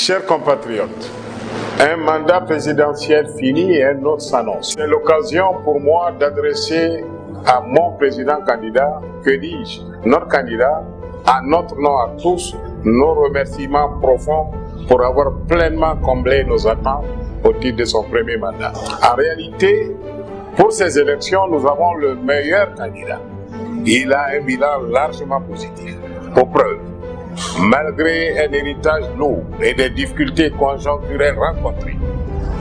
Chers compatriotes, un mandat présidentiel fini et un autre s'annonce. C'est l'occasion pour moi d'adresser à mon président candidat, que dis-je, notre candidat, à notre nom à tous, nos remerciements profonds pour avoir pleinement comblé nos attentes au titre de son premier mandat. En réalité, pour ces élections, nous avons le meilleur candidat. Il a un bilan largement positif. Pour preuve, malgré un héritage lourd et des difficultés conjoncturelles rencontrées,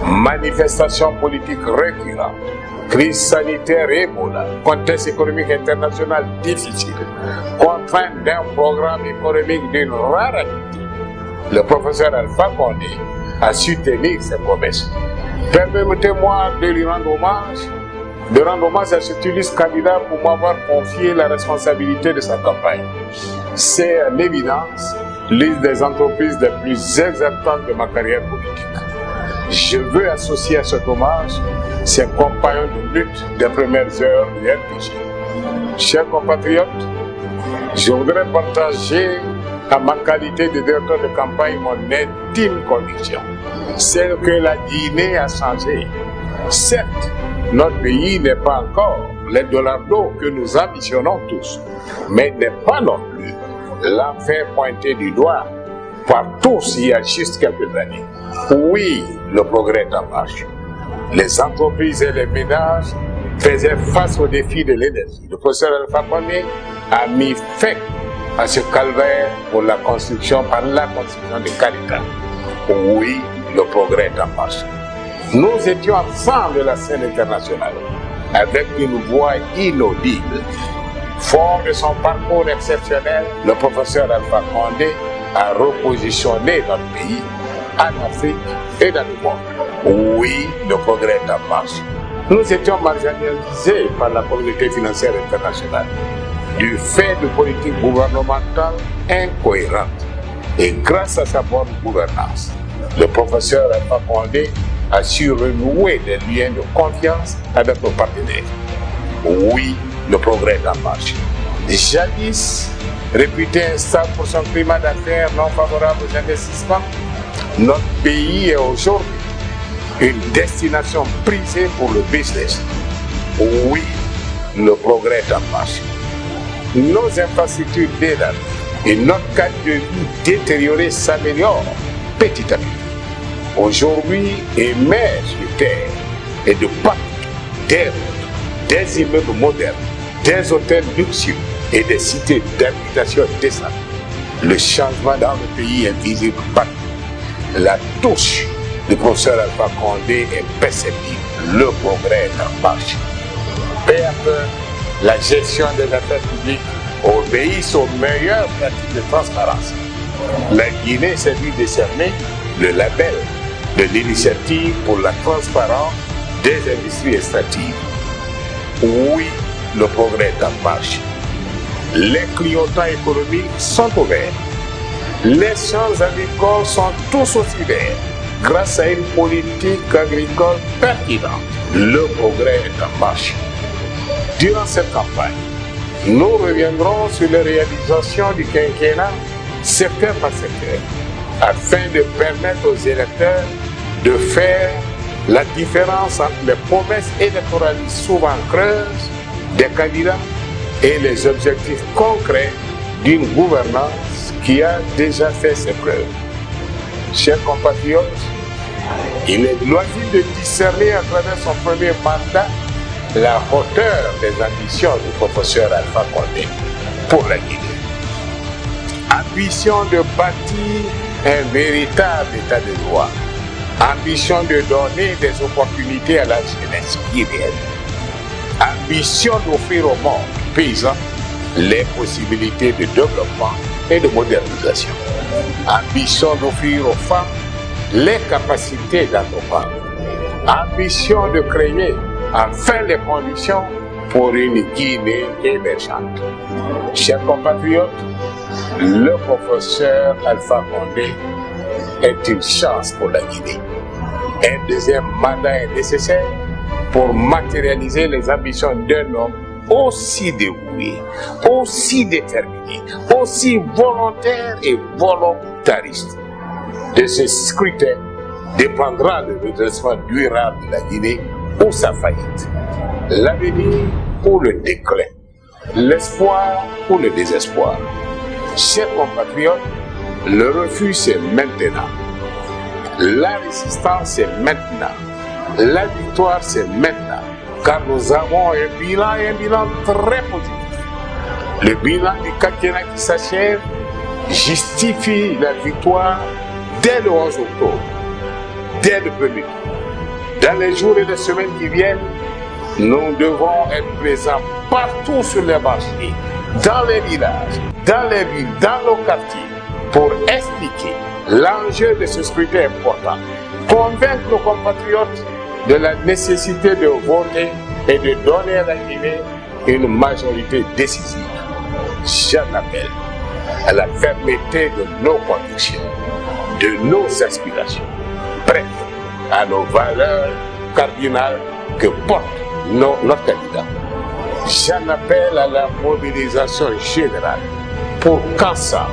manifestations politiques récurrentes, crise sanitaire et Ebola, contexte économique international difficile, contrainte d'un programme économique d'une rareté, le professeur Alpha Condé a su tenir ses promesses. Permettez-moi de lui rendre hommage à cet illustre candidat pour m'avoir confié la responsabilité de sa campagne. C'est à l'évidence l'une des entreprises les plus exaltantes de ma carrière politique. Je veux associer à cet hommage ses compagnons de lutte des premières heures du RPG. Chers compatriotes, je voudrais partager à ma qualité de directeur de campagne mon intime conviction, celle que la Guinée a changé. Certes, notre pays n'est pas encore les dollars d'eau que nous ambitionnons tous, mais n'est pas non plus l'enfer pointé du doigt par tous il y a juste quelques années. Oui, le progrès est en marche. Les entreprises et les ménages faisaient face aux défis de l'énergie. Le professeur Alpha Condé a mis fin à ce calvaire par la construction de Caritas. Oui, le progrès est en marche. Nous étions ensemble de la scène internationale, avec une voix inaudible. Fort de son parcours exceptionnel, le professeur Alpha Condé a repositionné notre pays en Afrique et dans le monde. Oui, le progrès est en marche. Nous étions marginalisés par la communauté financière internationale du fait de politiques gouvernementales incohérentes. Et grâce à sa bonne gouvernance, le professeur Alpha Condé a su renouer des liens de confiance avec nos partenaires. Oui, le progrès est en marche. Jadis, réputé instable pour son climat d'affaires non favorable aux investissements, notre pays est aujourd'hui une destination prisée pour le business. Oui, le progrès est en marche. Nos infrastructures dégradées et notre cadre de vie détérioré s'améliorent petit à petit. Aujourd'hui, émergent de terre et de partout des routes, des immeubles modernes, des hôtels luxueux et des cités d'habitation décentes. Le changement dans le pays est visible partout. La touche du professeur Alpha Condé est perceptible. Le progrès est en marche. Peu à peu, la gestion des affaires publiques obéit aux meilleures pratiques de transparence. La Guinée s'est vue décerner le label de l'initiative pour la transparence des industries extractives. Oui, le progrès est en marche. Les clignotants économiques sont ouverts. Les champs agricoles sont tous aussi verts grâce à une politique agricole pertinente. Le progrès est en marche. Durant cette campagne, nous reviendrons sur les réalisations du quinquennat secteur par secteur afin de permettre aux électeurs de faire la différence entre les promesses électorales souvent creuses des candidats et les objectifs concrets d'une gouvernance qui a déjà fait ses preuves. Chers compatriotes, il est loisible de discerner à travers son premier mandat la hauteur des ambitions du professeur Alpha Condé pour la Guinée. Ambition de bâtir un véritable état de droit. Ambition de donner des opportunités à la jeunesse guinéenne. Ambition d'offrir au monde paysan les possibilités de développement et de modernisation. Ambition d'offrir aux femmes les capacités d'entreprendre. Ambition de créer enfin les conditions pour une Guinée émergente. Chers compatriotes, le professeur Alpha Condé est une chance pour la Guinée. Un deuxième mandat est nécessaire pour matérialiser les ambitions d'un homme aussi dévoué, aussi déterminé, aussi volontaire et volontariste. de ce scrutin dépendra le redressement durable de la Guinée ou sa faillite, l'avenir ou le déclin, l'espoir ou le désespoir. Chers compatriotes, le refus c'est maintenant, la résistance c'est maintenant, la victoire c'est maintenant, car nous avons un bilan très positif. Le bilan du quinquennat qui s'achève justifie la victoire dès le 11 octobre, dès le premier tour. Dans les jours et les semaines qui viennent, nous devons être présents partout sur les marchés, dans les villages, dans les villes, dans nos quartiers, pour expliquer l'enjeu de ce scrutin important, convaincre nos compatriotes de la nécessité de voter et de donner à la Guinée une majorité décisive. J'en appelle à la fermeté de nos convictions, de nos aspirations, bref, à nos valeurs cardinales que porte notre candidat. J'en appelle à la mobilisation générale pour qu'ensemble,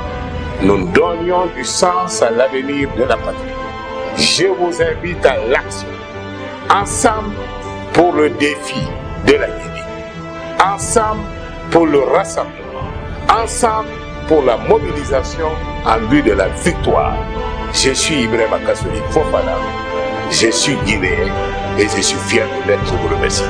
nous donnions du sens à l'avenir de la patrie. Je vous invite à l'action, ensemble pour le défi de la Guinée, ensemble pour le rassemblement, ensemble pour la mobilisation en vue de la victoire. Je suis Ibrahima Kassory Fofana, je suis guinéen et je suis fier de l'être. Je vous remercie.